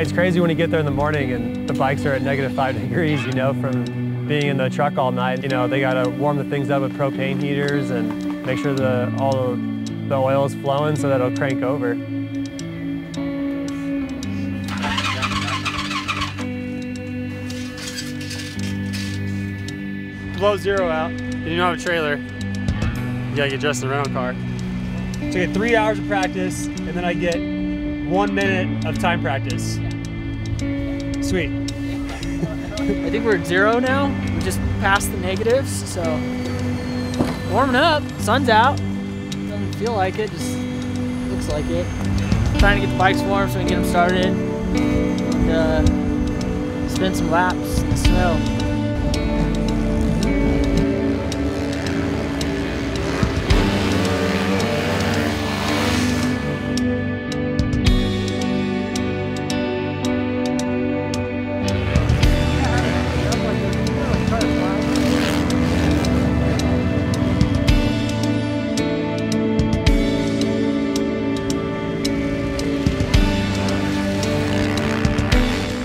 It's crazy when you get there in the morning and the bikes are at -5 degrees, you know, from being in the truck all night. You know, they got to warm the things up with propane heaters and make sure all the oil is flowing so that it'll crank over. Below zero out, and you don't have a trailer, you gotta get dressed in a rental car. So I get 3 hours of practice, and then I get 1 minute of time practice. Sweet. I think we're at zero now. We just passed the negatives, so warming up. Sun's out. Doesn't feel like it, just looks like it. Trying to get the bikes warm so we can get them started and spin some laps in the snow.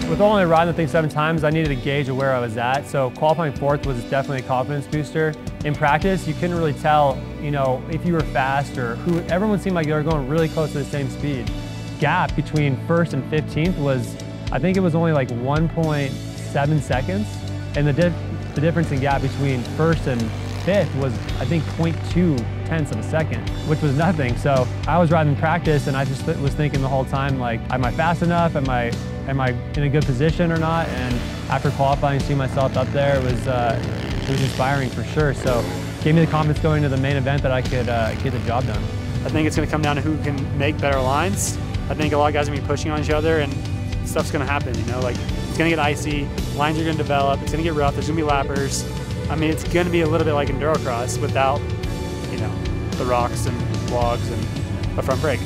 With only riding the thing 7 times, I needed a gauge of where I was at. So qualifying 4th was definitely a confidence booster. In practice, you couldn't really tell, you know, if you were fast or who. Everyone seemed like they were going really close to the same speed. Gap between 1st and 15th was, I think it was only like 1.7 seconds. And the difference in gap between 1st and 5th was, I think, 0.2 tenths of a second, which was nothing. So I was riding practice and I just was thinking the whole time, like, am I fast enough? Am I in a good position or not? And after qualifying, seeing myself up there, it was inspiring for sure. So it gave me the confidence going into the main event that I could get the job done. I think it's gonna come down to who can make better lines. I think a lot of guys are gonna be pushing on each other and stuff's gonna happen, you know, like it's gonna get icy, lines are gonna develop, it's gonna get rough, there's gonna be lappers. I mean, it's gonna be a little bit like endurocross without, you know, the rocks and logs and a front brake.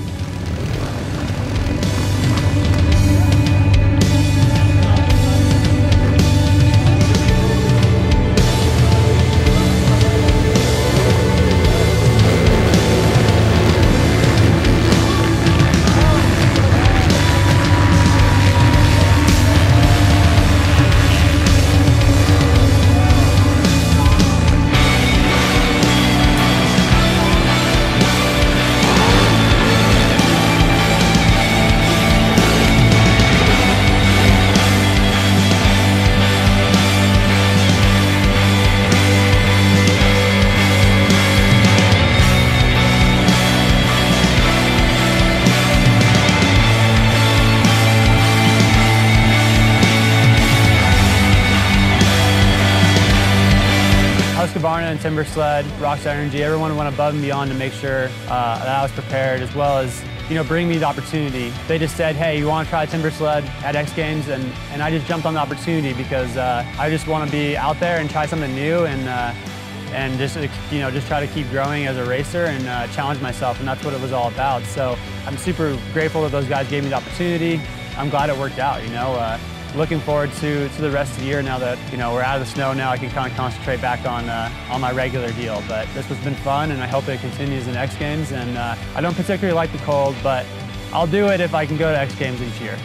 Husqvarna and Timber Sled, Rockstar Energy, everyone went above and beyond to make sure that I was prepared, as well as, you know, bring me the opportunity. They just said, hey, you want to try Timber Sled at X Games? And I just jumped on the opportunity because I just want to be out there and try something new and just, you know, just try to keep growing as a racer and challenge myself, and that's what it was all about. So I'm super grateful that those guys gave me the opportunity. I'm glad it worked out, you know. Looking forward to the rest of the year now that, you know, we're out of the snow now. I can kind of concentrate back on my regular deal. But this has been fun, and I hope it continues in X Games. And I don't particularly like the cold, but I'll do it if I can go to X Games each year.